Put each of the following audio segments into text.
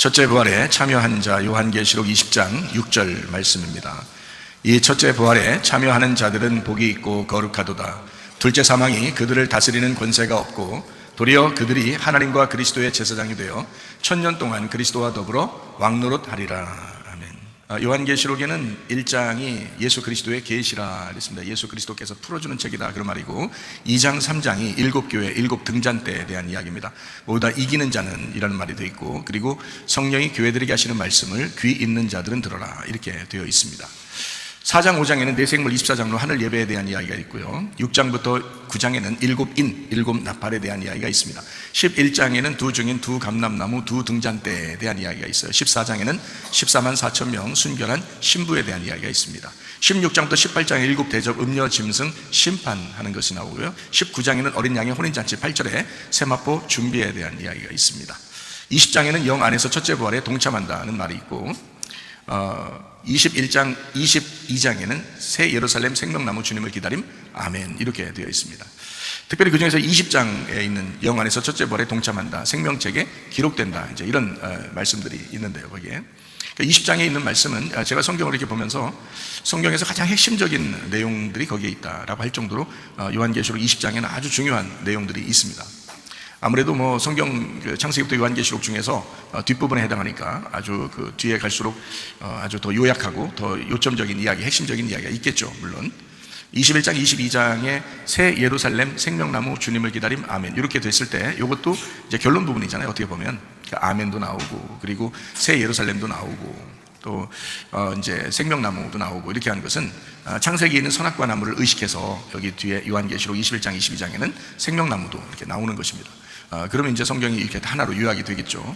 첫째 부활에 참여한 자 요한계시록 20장 6절 말씀입니다. 이 첫째 부활에 참여하는 자들은 복이 있고 거룩하도다. 둘째 사망이 그들을 다스리는 권세가 없고 도리어 그들이 하나님과 그리스도의 제사장이 되어 천년 동안 그리스도와 더불어 왕노릇하리라. 아멘. 요한계시록에는 1장이 예수 그리스도의 계시라 그랬습니다. 예수 그리스도께서 풀어주는 책이다 그런 말이고, 2장 3장이 7교회 7등잔대에 대한 이야기입니다. 모두 다 이기는 자는 이라는 말이 되어 있고, 그리고 성령이 교회들에게 하시는 말씀을 귀 있는 자들은 들어라 이렇게 되어 있습니다. 4장 5장에는 내생물 24장로 하늘 예배에 대한 이야기가 있고요, 6장부터 9장에는 7인 7나팔에 대한 이야기가 있습니다. 11장에는 두 증인 두 감람나무 두 등잔대에 대한 이야기가 있어요. 14장에는 14만 4천 명 순결한 신부에 대한 이야기가 있습니다. 16장부터 18장에 7대접 음녀 짐승 심판하는 것이 나오고요, 19장에는 어린 양의 혼인잔치 8절에 세마포 준비에 대한 이야기가 있습니다. 20장에는 영 안에서 첫째 부활에 동참한다는 말이 있고, 21장 22장에는 새 예루살렘 생명나무 주님을 기다림 아멘 이렇게 되어 있습니다. 특별히 그 중에서 20장에 있는 영 안에서 첫째 부활에 동참한다, 생명책에 기록된다, 이제 이런 말씀들이 있는데요. 거기에 20장에 있는 말씀은 제가 성경을 이렇게 보면서 성경에서 가장 핵심적인 내용들이 거기에 있다라고 할 정도로 요한계시록 20장에는 아주 중요한 내용들이 있습니다. 아무래도 성경 창세기부터 요한계시록 중에서 뒷부분에 해당하니까 아주 그 뒤에 갈수록 아주 더 요약하고 더 요점적인 이야기, 핵심적인 이야기가 있겠죠. 물론 21장 22장에 새 예루살렘 생명나무 주님을 기다림 아멘 이렇게 됐을 때, 이것도 이제 결론 부분이잖아요. 어떻게 보면 아멘도 나오고, 그리고 새 예루살렘도 나오고, 또 이제 생명나무도 나오고, 이렇게 하는 것은 창세기에 있는 선악과 나무를 의식해서 여기 뒤에 요한계시록 21장 22장에는 생명나무도 이렇게 나오는 것입니다. 그러면 이제 성경이 이렇게 하나로 요약이 되겠죠.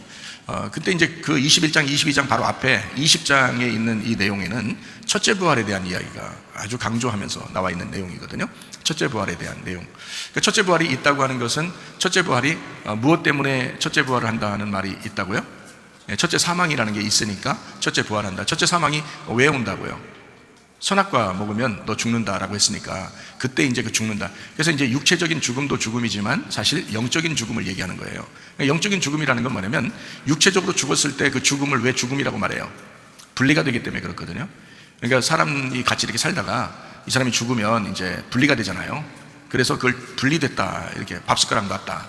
그때 이제 그 21장 22장 바로 앞에 20장에 있는 이 내용에는 첫째 부활에 대한 이야기가 아주 강조하면서 나와 있는 내용이거든요. 첫째 부활에 대한 내용. 그러니까 첫째 부활이 있다고 하는 것은, 첫째 부활이 무엇 때문에 첫째 부활을 한다는 말이 있다고요? 첫째 사망이라는 게 있으니까 첫째 부활한다. 첫째 사망이 왜 온다고요? 선악과 먹으면 너 죽는다라고 했으니까 그때 이제 그 죽는다. 그래서 이제 육체적인 죽음도 죽음이지만 사실 영적인 죽음을 얘기하는 거예요. 그러니까 영적인 죽음이라는 건 뭐냐면, 육체적으로 죽었을 때 그 죽음을 왜 죽음이라고 말해요? 분리가 되기 때문에 그렇거든요. 그러니까 사람이 같이 이렇게 살다가 이 사람이 죽으면 이제 분리가 되잖아요. 그래서 그걸 분리됐다, 이렇게 밥숟가락 놨다,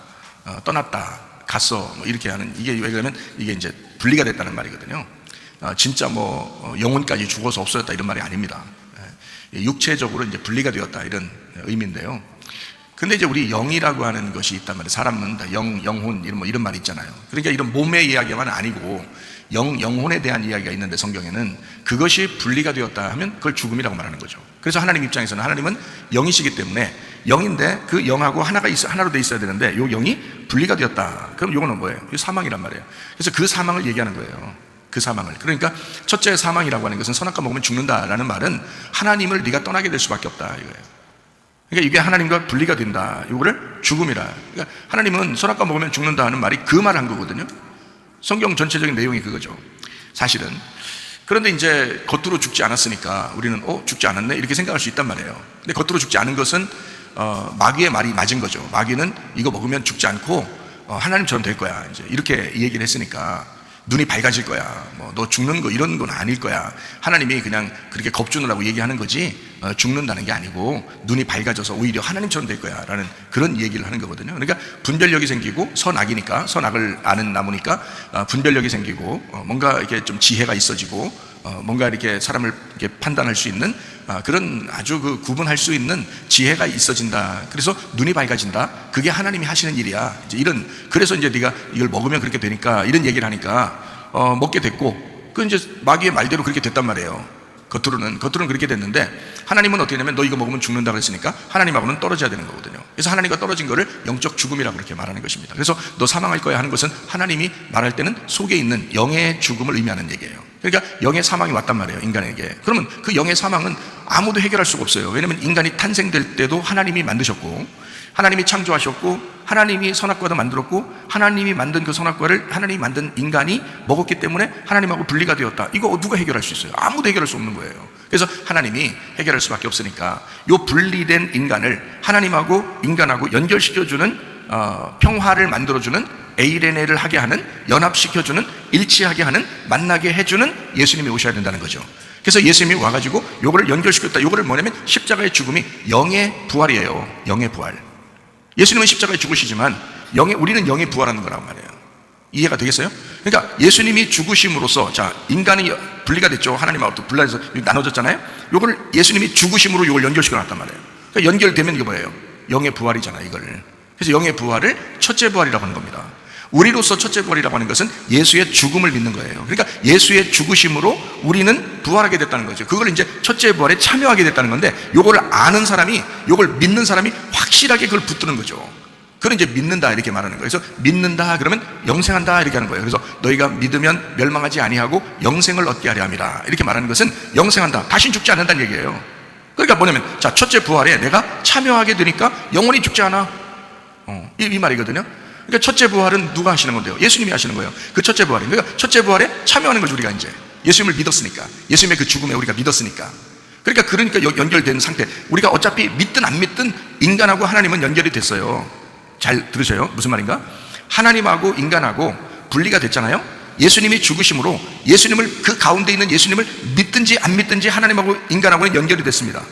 떠났다, 갔어, 이렇게 하는, 이게 왜 그러면 이게 이제 분리가 됐다는 말이거든요. 진짜 영혼까지 죽어서 없어졌다 이런 말이 아닙니다. 육체적으로 이제 분리가 되었다 이런 의미인데요. 근데 이제 우리 영이라고 하는 것이 있단 말이에요. 사람은 다 영혼 이런 말이 있잖아요. 그러니까 이런 몸의 이야기만 아니고 영혼에 대한 이야기가 있는데, 성경에는 그것이 분리가 되었다 하면 그걸 죽음이라고 말하는 거죠. 그래서 하나님 입장에서는, 하나님은 영이시기 때문에 영인데 그 영하고 하나로 돼 있어야 되는데 이 영이 분리가 되었다. 그럼 이거는 뭐예요? 이거 사망이란 말이에요. 그래서 그 사망을 얘기하는 거예요. 그 사망을. 그러니까 첫째 사망이라고 하는 것은, 선악과 먹으면 죽는다라는 말은 하나님을 네가 떠나게 될 수밖에 없다 이거예요. 그러니까 이게 하나님과 분리가 된다, 이거를 죽음이라. 그러니까 하나님은 선악과 먹으면 죽는다 하는 말이 그 말을 한 거거든요. 성경 전체적인 내용이 그거죠, 사실은. 그런데 이제 겉으로 죽지 않았으니까 우리는 죽지 않았네 이렇게 생각할 수 있단 말이에요. 근데 겉으로 죽지 않은 것은 마귀의 말이 맞은 거죠. 마귀는 이거 먹으면 죽지 않고 하나님처럼 될 거야, 이제 이렇게 얘기를 했으니까 눈이 밝아질 거야, 너 죽는 거 이런 건 아닐 거야. 하나님이 그냥 그렇게 겁주느라고 얘기하는 거지, 죽는다는 게 아니고 눈이 밝아져서 오히려 하나님처럼 될 거야 라는 그런 얘기를 하는 거거든요. 그러니까 분별력이 생기고, 선악이니까, 선악을 아는 나무니까 분별력이 생기고, 뭔가 이렇게 좀 지혜가 있어지고, 뭔가 이렇게 사람을 이렇게 판단할 수 있는 그런 아주 그 구분할 수 있는 지혜가 있어진다. 그래서 눈이 밝아진다. 그게 하나님이 하시는 일이야. 이제 그래서 이제 네가 이걸 먹으면 그렇게 되니까 이런 얘기를 하니까 먹게 됐고, 그 이제 마귀의 말대로 그렇게 됐단 말이에요. 겉으로는 그렇게 됐는데, 하나님은 어떻게 하냐면 너 이거 먹으면 죽는다 그랬으니까 하나님하고는 떨어져야 되는 거거든요. 그래서 하나님과 떨어진 거를 영적 죽음이라고 그렇게 말하는 것입니다. 그래서 너 사망할 거야 하는 것은 하나님이 말할 때는 속에 있는 영의 죽음을 의미하는 얘기예요. 그러니까 영의 사망이 왔단 말이에요, 인간에게. 그러면 그 영의 사망은 아무도 해결할 수가 없어요. 왜냐하면 인간이 탄생될 때도 하나님이 만드셨고, 하나님이 창조하셨고, 하나님이 선악과도 만들었고, 하나님이 만든 그 선악과를 하나님이 만든 인간이 먹었기 때문에 하나님하고 분리가 되었다. 이거 누가 해결할 수 있어요? 아무도 해결할 수 없는 거예요. 그래서 하나님이 해결할 수밖에 없으니까 이 분리된 인간을 하나님하고 인간하고 연결시켜주는 평화를 만들어주는 에이레네를 하게 하는, 연합시켜주는, 일치하게 하는, 만나게 해주는 예수님이 오셔야 된다는 거죠. 그래서 예수님이 와가지고 요거를 연결시켰다. 요거를 뭐냐면 십자가의 죽음이 영의 부활이에요. 영의 부활. 예수님은 십자가에 죽으시지만 우리는 영의 부활하는 거란 말이에요. 이해가 되겠어요? 그러니까 예수님이 죽으심으로써, 자, 인간이 분리가 됐죠. 하나님하고 또 분리해서 나눠졌잖아요. 요걸 예수님이 죽으심으로 요걸 연결시켜 놨단 말이에요. 그러니까 연결되면 이게 뭐예요? 영의 부활이잖아요, 이걸. 그래서 영의 부활을 첫째 부활이라고 하는 겁니다. 우리로서 첫째 부활이라고 하는 것은 예수의 죽음을 믿는 거예요. 그러니까 예수의 죽으심으로 우리는 부활하게 됐다는 거죠. 그걸 이제 첫째 부활에 참여하게 됐다는 건데, 요걸 아는 사람이, 요걸 믿는 사람이 확실하게 그걸 붙드는 거죠. 그걸 이제 믿는다 이렇게 말하는 거예요. 그래서 믿는다 그러면 영생한다 이렇게 하는 거예요. 그래서 너희가 믿으면 멸망하지 아니하고 영생을 얻게 하려 함이라 이렇게 말하는 것은 영생한다, 다신 죽지 않는다는 얘기예요. 그러니까 뭐냐면, 자, 첫째 부활에 내가 참여하게 되니까 영원히 죽지 않아. 이 말이거든요. 그러니까 첫째 부활은 누가 하시는 건데요? 예수님이 하시는 거예요. 그 첫째 부활이. 그러니까 첫째 부활에 참여하는 거죠. 우리가 이제 예수님을 믿었으니까, 예수님의 그 죽음에 우리가 믿었으니까. 그러니까 연결된 상태. 우리가 어차피 믿든 안 믿든 인간하고 하나님은 연결이 됐어요. 잘 들으셔요. 무슨 말인가? 하나님하고 인간하고 분리가 됐잖아요. 예수님이 죽으심으로 예수님을, 그 가운데 있는 예수님을 믿든지 안 믿든지 하나님하고 인간하고는 연결이 됐습니다.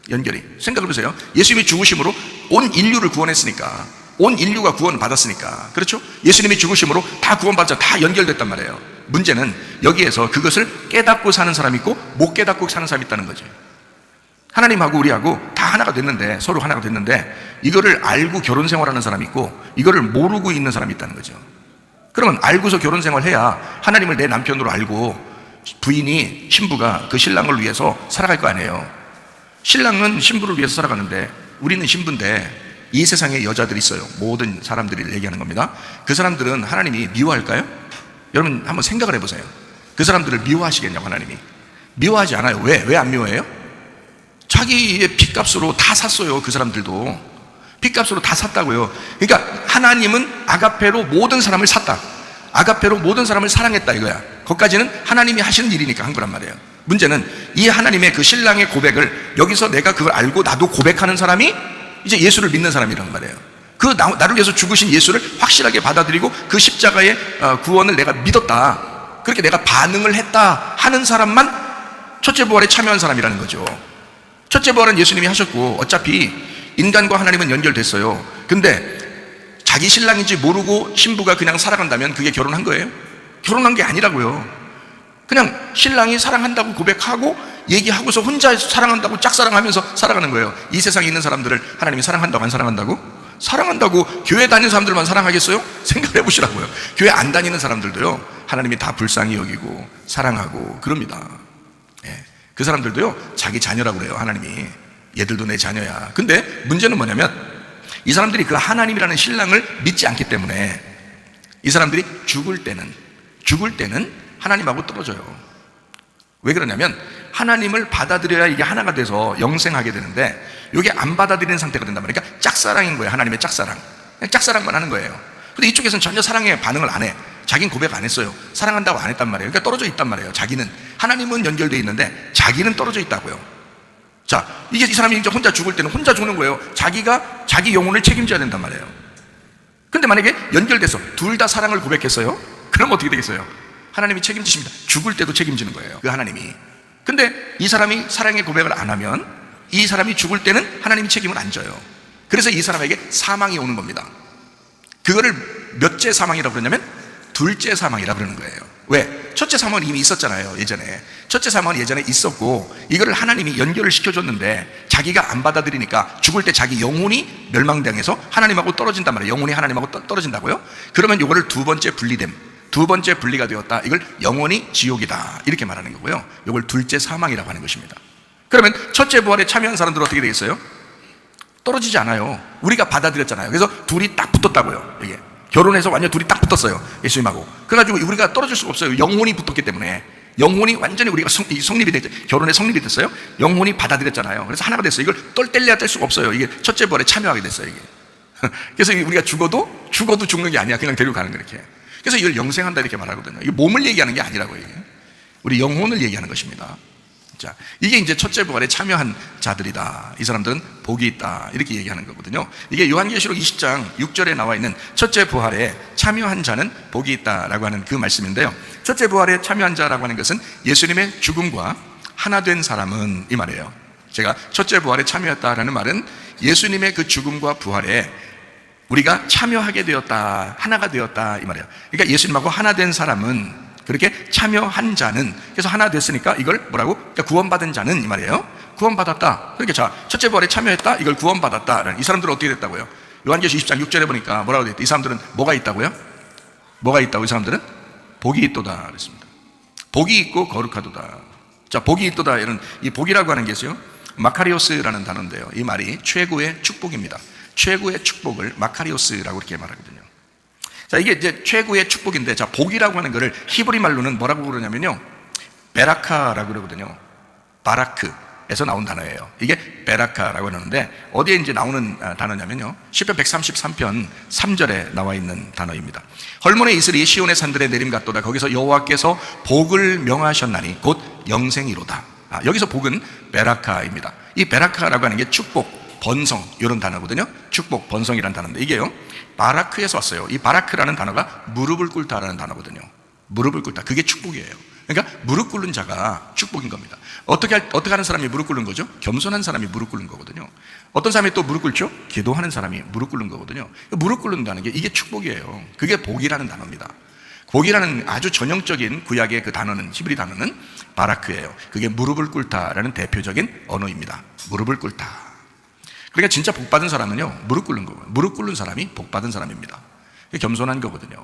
연결이. 생각해 보세요. 예수님이 죽으심으로 온 인류를 구원했으니까, 온 인류가 구원을 받았으니까, 그렇죠? 예수님이 죽으심으로 다 구원받자, 다 연결됐단 말이에요. 문제는 여기에서 그것을 깨닫고 사는 사람이 있고 못 깨닫고 사는 사람이 있다는 거죠. 하나님하고 우리하고 다 하나가 됐는데, 서로 하나가 됐는데, 이거를 알고 결혼 생활하는 사람이 있고 이거를 모르고 있는 사람이 있다는 거죠. 그러면 알고서 결혼 생활해야, 하나님을 내 남편으로 알고 부인이, 신부가 그 신랑을 위해서 살아갈 거 아니에요. 신랑은 신부를 위해서 살아가는데, 우리는 신부인데 이 세상에 여자들이 있어요. 모든 사람들이 얘기하는 겁니다. 그 사람들은 하나님이 미워할까요? 여러분 한번 생각을 해보세요. 그 사람들을 미워하시겠냐고. 하나님이 미워하지 않아요. 왜 안 미워해요? 자기의 핏값으로 다 샀어요. 그 사람들도 핏값으로 다 샀다고요. 그러니까 하나님은 아가페로 모든 사람을 샀다, 아가페로 모든 사람을 사랑했다 이거야. 거기까지는 하나님이 하시는 일이니까 한 거란 말이에요. 문제는 이 하나님의 그 신랑의 고백을 여기서 내가 그걸 알고 나도 고백하는 사람이 이제 예수를 믿는 사람이란 말이에요. 그 나를 위해서 죽으신 예수를 확실하게 받아들이고 그 십자가의 구원을 내가 믿었다, 그렇게 내가 반응을 했다 하는 사람만 첫째 부활에 참여한 사람이라는 거죠. 첫째 부활은 예수님이 하셨고 어차피 인간과 하나님은 연결됐어요. 근데 자기 신랑인지 모르고 신부가 그냥 살아간다면 그게 결혼한 거예요? 결혼한 게 아니라고요. 그냥 신랑이 사랑한다고 고백하고 얘기하고서 혼자 사랑한다고 짝사랑하면서 살아가는 거예요. 이 세상에 있는 사람들을 하나님이 사랑한다고 안 사랑한다고? 사랑한다고. 교회 다니는 사람들만 사랑하겠어요? 생각해 보시라고요. 교회 안 다니는 사람들도요, 하나님이 다 불쌍히 여기고 사랑하고 그럽니다. 예. 그 사람들도요, 자기 자녀라고 그래요. 하나님이 얘들도 내 자녀야. 근데 문제는 뭐냐면 이 사람들이 그 하나님이라는 신랑을 믿지 않기 때문에 이 사람들이 죽을 때는 하나님하고 떨어져요. 왜 그러냐면 하나님을 받아들여야 이게 하나가 돼서 영생하게 되는데 이게 안 받아들이는 상태가 된단 말이에요. 그러니까 짝사랑인 거예요. 하나님의 짝사랑. 그냥 짝사랑만 하는 거예요. 근데 이쪽에서는 전혀 사랑에 반응을 안 해. 자기는 고백 안 했어요. 사랑한다고 안 했단 말이에요. 그러니까 떨어져 있단 말이에요. 자기는, 하나님은 연결되어 있는데 자기는 떨어져 있다고요. 자, 이 사람이 이제 혼자 죽을 때는 혼자 죽는 거예요. 자기가 자기 영혼을 책임져야 된단 말이에요. 근데 만약에 연결돼서 둘 다 사랑을 고백했어요? 그럼 어떻게 되겠어요? 하나님이 책임지십니다. 죽을 때도 책임지는 거예요, 그 하나님이. 근데 이 사람이 사랑의 고백을 안 하면 이 사람이 죽을 때는 하나님이 책임을 안 져요. 그래서 이 사람에게 사망이 오는 겁니다. 그거를 몇째 사망이라고 그러냐면 둘째 사망이라고 그러는 거예요. 왜? 첫째 사망은 이미 있었잖아요. 예전에 첫째 사망은 예전에 있었고 이거를 하나님이 연결을 시켜줬는데 자기가 안 받아들이니까 죽을 때 자기 영혼이 멸망당해서 하나님하고 떨어진단 말이에요. 영혼이 하나님하고 떨어진다고요? 그러면 이거를 두 번째 분리가 되었다. 이걸 영원히 지옥이다 이렇게 말하는 거고요. 이걸 둘째 사망이라고 하는 것입니다. 그러면 첫째 부활에 참여한 사람들은 어떻게 되겠어요? 떨어지지 않아요. 우리가 받아들였잖아요. 그래서 둘이 딱 붙었다고요. 이게 결혼해서 완전 둘이 딱 붙었어요, 예수님하고. 그래가지고 우리가 떨어질 수가 없어요. 영혼이 붙었기 때문에. 영혼이 완전히 우리가 성립이 됐죠. 결혼에 성립이 됐어요. 영혼이 받아들였잖아요. 그래서 하나가 됐어요. 이걸 뗄래야 뗄 수가 없어요. 이게 첫째 부활에 참여하게 됐어요, 이게. 그래서 우리가 죽어도 죽는 게 아니야. 그냥 데리고 가는 거예요, 이렇게. 그래서 이걸 영생한다 이렇게 말하거든요. 이게 몸을 얘기하는 게 아니라고, 이게. 우리 영혼을 얘기하는 것입니다. 자, 이게 이제 첫째 부활에 참여한 자들이다. 이 사람들은 복이 있다. 이렇게 얘기하는 거거든요. 이게 요한계시록 20장 6절에 나와 있는 첫째 부활에 참여한 자는 복이 있다라고 하는 그 말씀인데요. 첫째 부활에 참여한 자라고 하는 것은 예수님의 죽음과 하나 된 사람은 이 말이에요. 제가 첫째 부활에 참여했다라는 말은 예수님의 그 죽음과 부활에 우리가 참여하게 되었다, 하나가 되었다 이 말이에요. 그러니까 예수님하고 하나 된 사람은, 그렇게 참여한 자는, 그래서 하나 됐으니까 이걸 뭐라고? 그러니까 구원받은 자는 이 말이에요. 구원받았다. 그러니까 자, 첫째 부활에 참여했다, 이걸 구원받았다. 이 사람들은 어떻게 됐다고요? 요한계시록 20장 6절에 보니까 뭐라고 되어 있다? 이 사람들은 뭐가 있다고요? 뭐가 있다고? 이 사람들은 복이 있도다 그랬습니다. 복이 있고 거룩하도다. 자, 복이 있도다, 이런 이 복이라고 하는 게요, 마카리오스라는 단어인데요, 이 말이 최고의 축복입니다. 최고의 축복을 마카리오스라고 이렇게 말하거든요. 자, 이게 이제 최고의 축복인데, 자, 복이라고 하는 거를 히브리 말로는 뭐라고 그러냐면요, 베라카라고 그러거든요. 바라크에서 나온 단어예요. 이게 베라카라고 하는데, 어디에 이제 나오는 단어냐면요, 시편 133편 3절에 나와 있는 단어입니다. 헐몬의 이슬이 시온의 산들에 내림 같도다. 거기서 여호와께서 복을 명하셨나니 곧 영생이로다. 여기서 복은 베라카입니다. 이 베라카라고 하는 게 축복, 번성, 이런 단어거든요. 축복, 번성이라는 단어인데, 이게요, 바라크에서 왔어요. 이 바라크라는 단어가 무릎을 꿇다라는 단어거든요. 무릎을 꿇다, 그게 축복이에요. 그러니까 무릎 꿇는 자가 축복인 겁니다. 어떻게 하는 사람이 무릎 꿇는 거죠? 겸손한 사람이 무릎 꿇는 거거든요. 어떤 사람이 또 무릎 꿇죠? 기도하는 사람이 무릎 꿇는 거거든요. 무릎 꿇는다는 게 이게 축복이에요. 그게 복이라는 단어입니다. 복이라는 아주 전형적인 구약의 그 단어는, 히브리 단어는 바라크예요. 그게 무릎을 꿇다라는 대표적인 언어입니다. 무릎을 꿇다. 그러니까 진짜 복 받은 사람은요, 무릎 꿇는 거고요. 무릎 꿇는 사람이 복 받은 사람입니다. 겸손한 거거든요.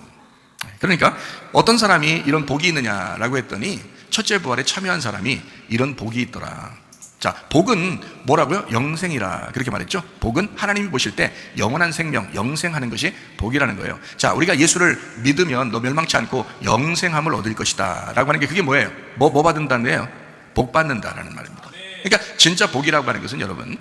그러니까 어떤 사람이 이런 복이 있느냐라고 했더니 첫째 부활에 참여한 사람이 이런 복이 있더라. 자, 복은 뭐라고요? 영생이라 그렇게 말했죠. 복은 하나님이 보실 때 영원한 생명, 영생하는 것이 복이라는 거예요. 자, 우리가 예수를 믿으면 너 멸망치 않고 영생함을 얻을 것이다 라고 하는 게, 그게 뭐예요? 뭐 받는다는 거예요? 복 받는다라는 말입니다. 그러니까 진짜 복이라고 하는 것은, 여러분,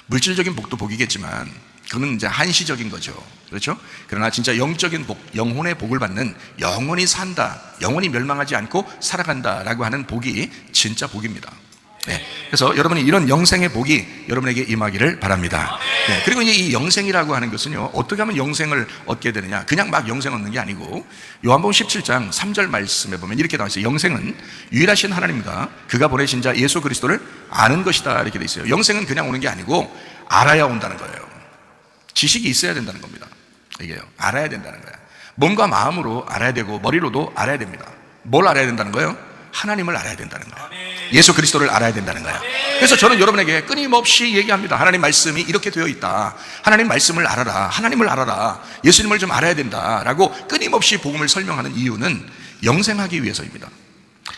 물질적인 복도 복이겠지만 그건 이제 한시적인 거죠. 그렇죠? 그러나 진짜 영적인 복, 영혼의 복을 받는, 영원히 산다, 영원히 멸망하지 않고 살아간다라고 하는 복이 진짜 복입니다. 네. 그래서 여러분이 이런 영생의 복이 여러분에게 임하기를 바랍니다. 네. 그리고 이제 이 영생이라고 하는 것은요, 어떻게 하면 영생을 얻게 되느냐, 그냥 막 영생 얻는 게 아니고, 요한복음 17장 3절 말씀에 보면 이렇게 나와 있어요. 영생은 유일하신 하나님과 그가 보내신 자 예수 그리스도를 아는 것이다, 이렇게 돼 있어요. 영생은 그냥 오는 게 아니고 알아야 온다는 거예요. 지식이 있어야 된다는 겁니다. 이게요, 알아야 된다는 거예요. 몸과 마음으로 알아야 되고 머리로도 알아야 됩니다. 뭘 알아야 된다는 거예요? 하나님을 알아야 된다는 거예요. 예수 그리스도를 알아야 된다는 거예요. 그래서 저는 여러분에게 끊임없이 얘기합니다. 하나님 말씀이 이렇게 되어 있다. 하나님 말씀을 알아라. 하나님을 알아라. 예수님을 좀 알아야 된다라고 끊임없이 복음을 설명하는 이유는 영생하기 위해서입니다.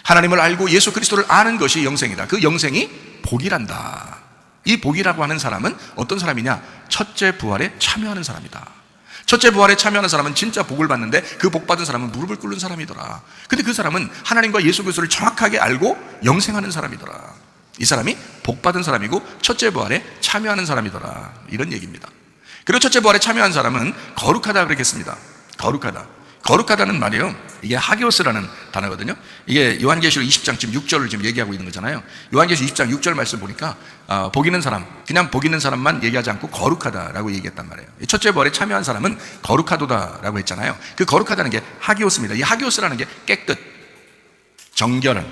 하나님을 알고 예수 그리스도를 아는 것이 영생이다. 그 영생이 복이란다. 이 복이라고 하는 사람은 어떤 사람이냐? 첫째 부활에 참여하는 사람이다. 첫째 부활에 참여하는 사람은 진짜 복을 받는데, 그 복 받은 사람은 무릎을 꿇는 사람이더라. 근데 그 사람은 하나님과 예수 그리스도를 정확하게 알고 영생하는 사람이더라. 이 사람이 복 받은 사람이고 첫째 부활에 참여하는 사람이더라, 이런 얘기입니다. 그리고 첫째 부활에 참여한 사람은 거룩하다 그러겠습니다. 거룩하다는 말이요, 이게 하기오스라는 단어거든요. 이게 요한계시록 20장 지금 6절을 지금 얘기하고 있는 거잖아요. 요한계시록 20장 6절 말씀 보니까 복 있는 사람, 그냥 복 있는 사람만 얘기하지 않고 거룩하다라고 얘기했단 말이에요. 첫째 부활에 참여한 사람은 거룩하도다라고 했잖아요. 그 거룩하다는 게 하기오스입니다. 이 하기오스라는 게 깨끗, 정결한,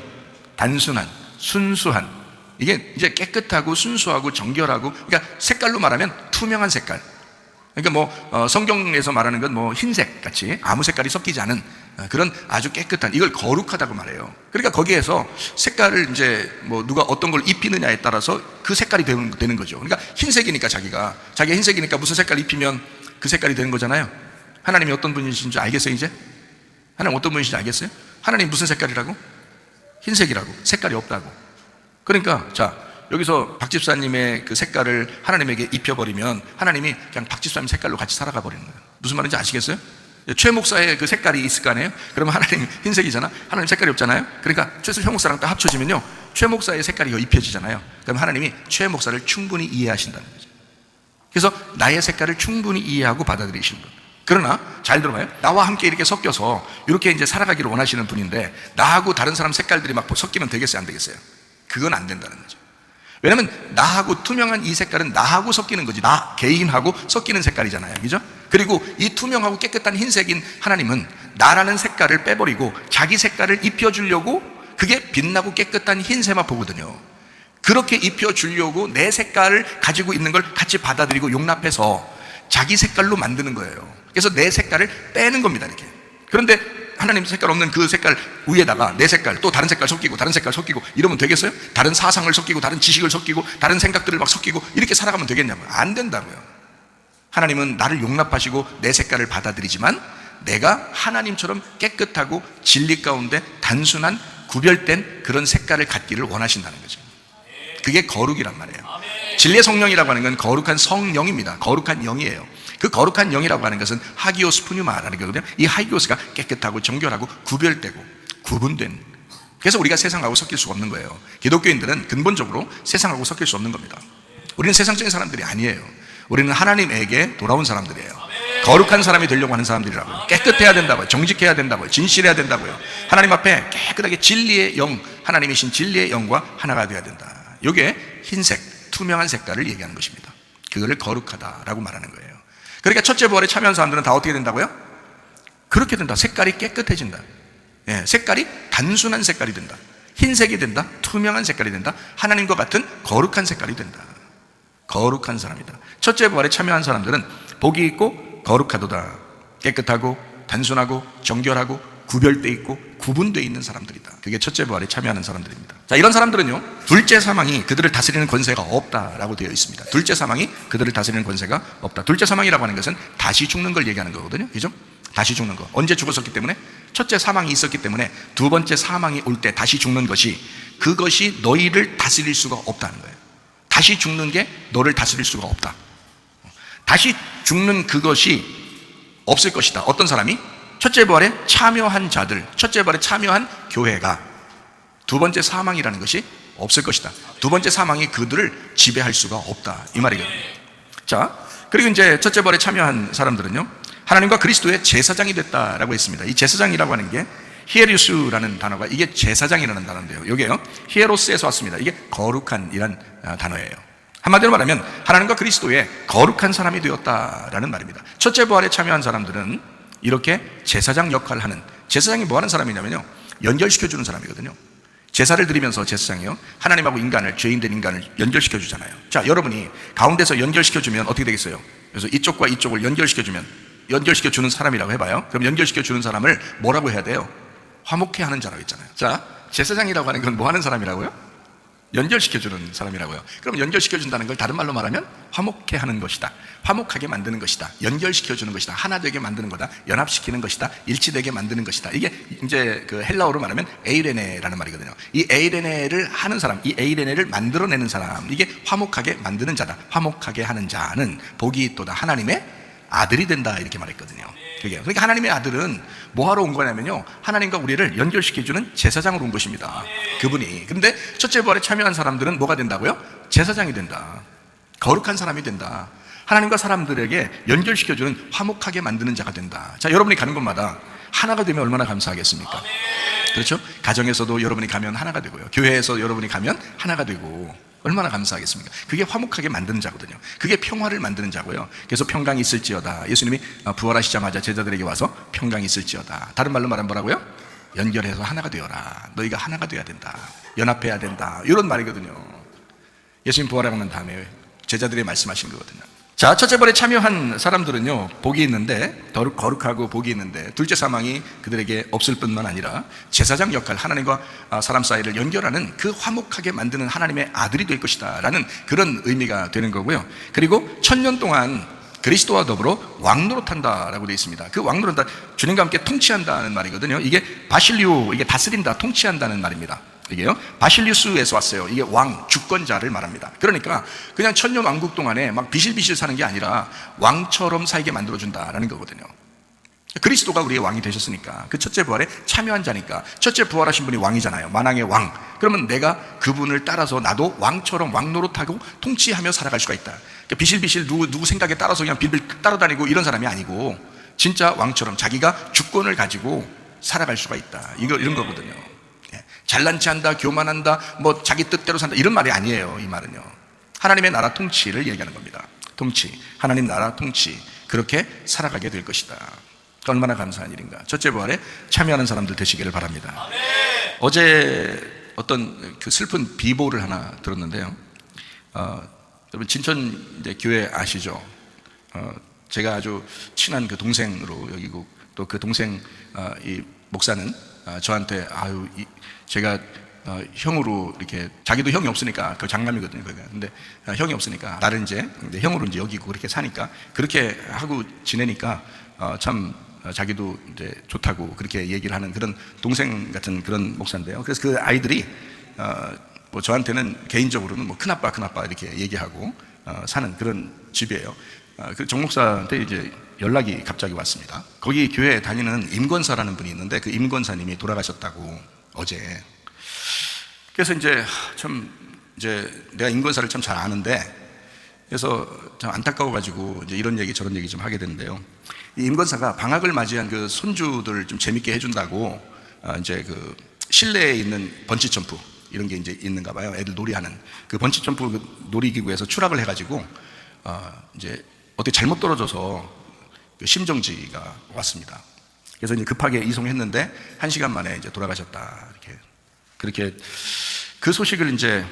단순한, 순수한, 이게 이제 깨끗하고 순수하고 정결하고, 그러니까 색깔로 말하면 투명한 색깔. 그러니까 성경에서 말하는 건 흰색 같이 아무 색깔이 섞이지 않은 그런 아주 깨끗한, 이걸 거룩하다고 말해요. 그러니까 거기에서 색깔을 이제 누가 어떤 걸 입히느냐에 따라서 그 색깔이 되는 거죠. 그러니까 흰색이니까 자기가 흰색이니까 무슨 색깔 입히면 그 색깔이 되는 거잖아요. 하나님이 어떤 분이신지 알겠어요? 이제 하나님 어떤 분이신지 알겠어요? 하나님 무슨 색깔이라고? 흰색이라고. 색깔이 없다고. 그러니까 자, 여기서 박 집사님의 그 색깔을 하나님에게 입혀버리면 하나님이 그냥 박 집사님 색깔로 같이 살아가 버리는 거예요. 무슨 말인지 아시겠어요? 최 목사의 그 색깔이 있을 거 아니에요? 그러면 하나님 흰색이잖아. 하나님 색깔이 없잖아요. 그러니까 최 목사랑 딱 합쳐지면요, 최 목사의 색깔이 입혀지잖아요. 그럼 하나님이 최 목사를 충분히 이해하신다는 거죠. 그래서 나의 색깔을 충분히 이해하고 받아들이시는 분. 그러나 잘 들어봐요. 나와 함께 이렇게 섞여서 이렇게 이제 살아가기를 원하시는 분인데, 나하고 다른 사람 색깔들이 막 섞이면 되겠어요, 안 되겠어요? 그건 안 된다는 거죠. 왜냐하면 나하고 투명한 이 색깔은 나하고 섞이는 거지, 나 개인하고 섞이는 색깔이잖아요, 그죠? 그리고 이 투명하고 깨끗한 흰색인 하나님은 나라는 색깔을 빼버리고 자기 색깔을 입혀주려고, 그게 빛나고 깨끗한 흰색만 보거든요. 그렇게 입혀주려고 내 색깔을 가지고 있는 걸 같이 받아들이고 용납해서 자기 색깔로 만드는 거예요. 그래서 내 색깔을 빼는 겁니다, 이렇게. 그런데 하나님 색깔 없는 그 색깔 위에다가 내 색깔, 또 다른 색깔 섞이고 다른 색깔 섞이고 이러면 되겠어요? 다른 사상을 섞이고 다른 지식을 섞이고 다른 생각들을 막 섞이고 이렇게 살아가면 되겠냐고요. 안 된다고요. 하나님은 나를 용납하시고 내 색깔을 받아들이지만 내가 하나님처럼 깨끗하고 진리 가운데 단순한 구별된 그런 색깔을 갖기를 원하신다는 거죠. 그게 거룩이란 말이에요. 진리의 성령이라고 하는 건 거룩한 성령입니다. 거룩한 영이에요. 그 거룩한 영이라고 하는 것은 하기오스 푸뉴마라는 거거든요. 이 하기오스가 깨끗하고 정결하고 구별되고 구분된, 그래서 우리가 세상하고 섞일 수가 없는 거예요. 기독교인들은 근본적으로 세상하고 섞일 수 없는 겁니다. 우리는 세상적인 사람들이 아니에요. 우리는 하나님에게 돌아온 사람들이에요. 거룩한 사람이 되려고 하는 사람들이라고요. 깨끗해야 된다고요. 정직해야 된다고요. 진실해야 된다고요. 하나님 앞에 깨끗하게 진리의 영, 하나님이신 진리의 영과 하나가 되어야 된다. 이게 흰색, 투명한 색깔을 얘기하는 것입니다. 그거를 거룩하다라고 말하는 거예요. 그러니까 첫째 부활에 참여한 사람들은 다 어떻게 된다고요? 그렇게 된다. 색깔이 깨끗해진다. 예, 색깔이 단순한 색깔이 된다. 흰색이 된다. 투명한 색깔이 된다. 하나님과 같은 거룩한 색깔이 된다. 거룩한 사람이다. 첫째 부활에 참여한 사람들은 복이 있고 거룩하도다. 깨끗하고 단순하고 정결하고 구별되어 있고 구분되어 있는 사람들이다. 그게 첫째 부활에 참여하는 사람들입니다. 자, 이런 사람들은요, 둘째 사망이 그들을 다스리는 권세가 없다라고 되어 있습니다. 둘째 사망이 그들을 다스리는 권세가 없다. 둘째 사망이라고 하는 것은 다시 죽는 걸 얘기하는 거거든요. 그죠? 다시 죽는 거. 언제 죽었었기 때문에? 첫째 사망이 있었기 때문에 두 번째 사망이 올 때 다시 죽는 것이, 그것이 너희를 다스릴 수가 없다는 거예요. 다시 죽는 게 너를 다스릴 수가 없다. 다시 죽는 그것이 없을 것이다. 어떤 사람이? 첫째 부활에 참여한 자들, 첫째 부활에 참여한 교회가 두 번째 사망이라는 것이 없을 것이다. 두 번째 사망이 그들을 지배할 수가 없다, 이 말이거든요. 자, 그리고 이제 첫째 부활에 참여한 사람들은요, 하나님과 그리스도의 제사장이 됐다라고 했습니다. 이 제사장이라고 하는 게 히에리우스라는 단어가, 이게 제사장이라는 단어인데요, 이게요 히에로스에서 왔습니다. 이게 거룩한이란 단어예요. 한마디로 말하면 하나님과 그리스도의 거룩한 사람이 되었다라는 말입니다. 첫째 부활에 참여한 사람들은 이렇게 제사장 역할을 하는, 제사장이 뭐 하는 사람이냐면요, 연결시켜주는 사람이거든요. 제사를 드리면서 제사장이요, 하나님하고 인간을, 죄인된 인간을 연결시켜주잖아요. 자, 여러분이 가운데서 연결시켜주면 어떻게 되겠어요? 그래서 이쪽과 이쪽을 연결시켜주면, 연결시켜주는 사람이라고 해봐요. 그럼 연결시켜주는 사람을 뭐라고 해야 돼요? 화목해 하는 자라고 했잖아요. 자, 제사장이라고 하는 건 뭐 하는 사람이라고요? 연결시켜주는 사람이라고요. 그럼 연결시켜준다는 걸 다른 말로 말하면 화목해 하는 것이다. 화목하게 만드는 것이다. 연결시켜주는 것이다. 하나 되게 만드는 거다. 연합시키는 것이다. 일치되게 만드는 것이다. 이게 이제 그 헬라어로 말하면 에이레네라는 말이거든요. 이 에이레네를 하는 사람, 이 에이레네를 만들어내는 사람, 이게 화목하게 만드는 자다. 화목하게 하는 자는 복이 있도다. 하나님의 아들이 된다, 이렇게 말했거든요. 그러니까 하나님의 아들은 뭐하러 온 거냐면요, 하나님과 우리를 연결시켜주는 제사장으로 온 것입니다. 그분이. 그런데 첫째 부활에 참여한 사람들은 뭐가 된다고요? 제사장이 된다. 거룩한 사람이 된다. 하나님과 사람들에게 연결시켜주는, 화목하게 만드는 자가 된다. 자, 여러분이 가는 곳마다 하나가 되면 얼마나 감사하겠습니까? 그렇죠? 가정에서도 여러분이 가면 하나가 되고요, 교회에서 여러분이 가면 하나가 되고, 얼마나 감사하겠습니까? 그게 화목하게 만드는 자거든요. 그게 평화를 만드는 자고요. 그래서 평강이 있을지어다. 예수님이 부활하시자마자 제자들에게 와서 평강이 있을지어다. 다른 말로 말하면 뭐라고요? 연결해서 하나가 되어라. 너희가 하나가 되어야 된다. 연합해야 된다. 이런 말이거든요. 예수님 부활하고 난 다음에 제자들이 말씀하신 거거든요. 자, 첫째 부활에 참여한 사람들은요, 복이 있는데, 거룩하고 복이 있는데, 둘째 사망이 그들에게 없을 뿐만 아니라 제사장 역할, 하나님과 사람 사이를 연결하는, 그 화목하게 만드는 하나님의 아들이 될 것이다 라는 그런 의미가 되는 거고요. 그리고 1000년 동안 그리스도와 더불어 왕노릇한다라고 되어 있습니다. 그 왕노릇한다, 주님과 함께 통치한다는 말이거든요. 이게 바실리오, 이게 다스린다, 통치한다는 말입니다. 이게요, 바실리우스에서 왔어요. 이게 왕, 주권자를 말합니다. 그러니까 그냥 1000년 왕국 동안에 막 비실비실 사는 게 아니라 왕처럼 살게 만들어준다라는 거거든요. 그리스도가 우리의 왕이 되셨으니까, 그 첫째 부활에 참여한 자니까, 첫째 부활하신 분이 왕이잖아요. 만왕의 왕. 그러면 내가 그분을 따라서 나도 왕처럼 왕노릇하고 통치하며 살아갈 수가 있다. 그러니까 비실비실 누구 생각에 따라서 그냥 빌빌 따라다니고 이런 사람이 아니고, 진짜 왕처럼 자기가 주권을 가지고 살아갈 수가 있다. 이런 거거든요. 잘난 체한다, 교만한다, 뭐 자기 뜻대로 산다, 이런 말이 아니에요. 이 말은요, 하나님의 나라 통치를 얘기하는 겁니다. 통치, 하나님 나라 통치, 그렇게 살아가게 될 것이다. 얼마나 감사한 일인가. 첫째 부활에 참여하는 사람들 되시기를 바랍니다. 어제 어떤 그 슬픈 비보를 하나 들었는데요. 여러분 진천 이제 교회 아시죠? 제가 아주 친한 그 동생으로 여기고, 또 그 동생 이 목사는 저한테 제가 형으로 이렇게, 자기도 형이 없으니까, 그 장남이거든요. 근데 형이 없으니까 나를 이제 형으로 이제 여기고 그렇게 사니까, 그렇게 하고 지내니까 참 자기도 이제 좋다고 그렇게 얘기를 하는 그런 동생 같은 그런 목사인데요. 그래서 그 아이들이 뭐 저한테는 개인적으로는 뭐 큰아빠 이렇게 얘기하고 사는 그런 집이에요. 그 정 목사한테 이제 연락이 갑자기 왔습니다. 거기 교회에 다니는 임권사라는 분이 있는데, 그 임권사님이 돌아가셨다고 어제. 그래서 이제 내가 임권사를 참 잘 아는데, 그래서 참 안타까워가지고 이제 이런 얘기 저런 얘기 좀 하게 되는데요. 이 임권사가 방학을 맞이한 그 손주들 좀 재밌게 해준다고 이제 그 실내에 있는 번치 점프 이런 게 이제 있는가 봐요. 애들 놀이하는 그 번치 점프 그 놀이기구에서 추락을 해가지고 이제 어떻게 잘못 떨어져서 그 심정지가 왔습니다. 그래서 이제 급하게 이송했는데 1시간 만에 이제 돌아가셨다. 그렇게 그 소식을 이제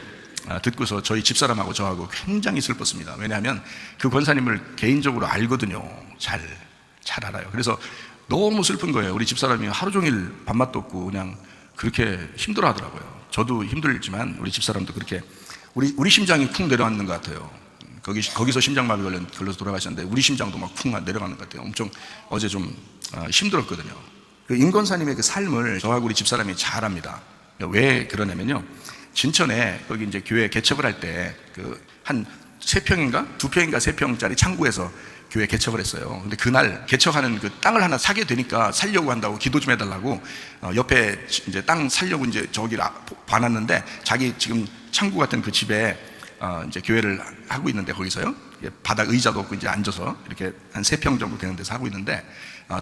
듣고서 저희 집사람하고 저하고 굉장히 슬펐습니다. 왜냐하면 그 권사님을 개인적으로 알거든요. 잘 알아요. 그래서 너무 슬픈 거예요. 우리 집사람이 하루 종일 밥맛도 없고 그냥 그렇게 힘들어 하더라고요. 저도 힘들지만 우리 집사람도 그렇게, 우리 심장이 쿵 내려앉는 것 같아요. 거기서 심장마비 걸려서 돌아가셨는데 우리 심장도 막 쿵 내려가는 것 같아요. 엄청 어제 좀 힘들었거든요. 그 임권사님의 그 삶을 저하고 우리 집사람이 잘 압니다. 왜 그러냐면요, 진천에 거기 이제 교회 개척을 할 때 그 한 3평인가 2평인가 3평짜리 창고에서 교회 개척을 했어요. 근데 그날 개척하는 그 땅을 하나 사게 되니까 살려고 한다고 기도 좀 해달라고 옆에 이제 땅 살려고 이제 저기를 봐놨는데, 자기 지금 창고 같은 그 집에 이제 교회를 하고 있는데, 거기서요 바닥 의자도 없고 이제 앉아서 이렇게 한 3평 정도 되는 데서 하고 있는데,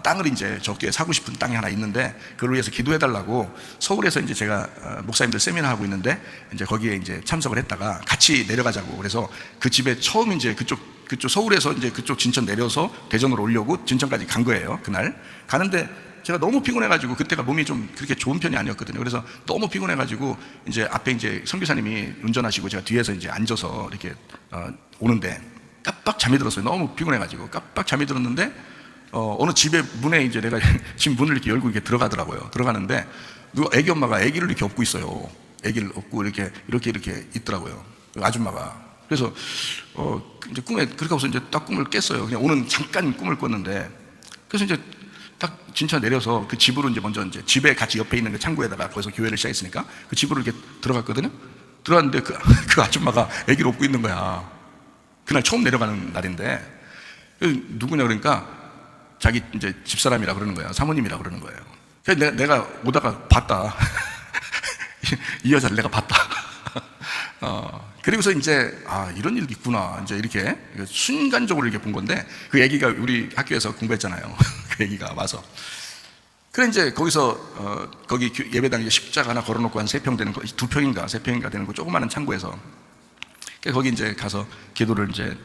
땅을 이제 저 교회 사고 싶은 땅이 하나 있는데 그걸 위해서 기도해달라고 서울에서 이제 제가 목사님들 세미나 하고 있는데 이제 거기에 이제 참석을 했다가 같이 내려가자고, 그래서 그 집에 처음 이제 그쪽 서울에서 이제 그쪽 진천 내려서 대전으로 오려고 진천까지 간 거예요. 그날 가는데 제가 너무 피곤해가지고, 그때가 몸이 좀 그렇게 좋은 편이 아니었거든요. 그래서 너무 피곤해가지고 이제 앞에 이제 선교사님이 운전하시고 제가 뒤에서 이제 앉아서 이렇게 오는데 깜빡 잠이 들었어요. 너무 피곤해가지고 깜빡 잠이 들었는데 어느 집의 문에 이제 내가 집 문을 이렇게 열고 이렇게 들어가더라고요. 들어가는데 누가 애기 엄마가 애기를 이렇게 업고 있어요. 애기를 업고 이렇게 있더라고요. 아줌마가. 그래서 이제 꿈에 그렇게 하고서 이제 딱 꿈을 깼어요. 그냥 오는 잠깐 꿈을 꿨는데, 그래서 이제 딱 진천 내려서 그 집으로 이제 먼저 이제 집에 같이 옆에 있는 그 창고에다가 거기서 교회를 시작했으니까 그 집으로 이렇게 들어갔거든요. 들어갔는데 그 아줌마가 애기를 업고 있는 거야. 그날 처음 내려가는 날인데, 누구냐 그러니까 자기 이제 집사람이라 그러는 거야. 사모님이라 그러는 거예요. 그래서 내가 오다가 봤다. 이 여자를 내가 봤다. 그리고서 이제 이런 일도 있구나, 이제 이렇게 순간적으로 이렇게 본 건데, 그 애기가 우리 학교에서 공부했잖아요. 그 애기가 와서, 그래 이제 거기서 거기 예배당에 십자가 하나 걸어놓고 한 3평 되는 거, 2평인가 3평인가 되는 거 조그마한 창고에서, 거기 이제 가서 기도를 이제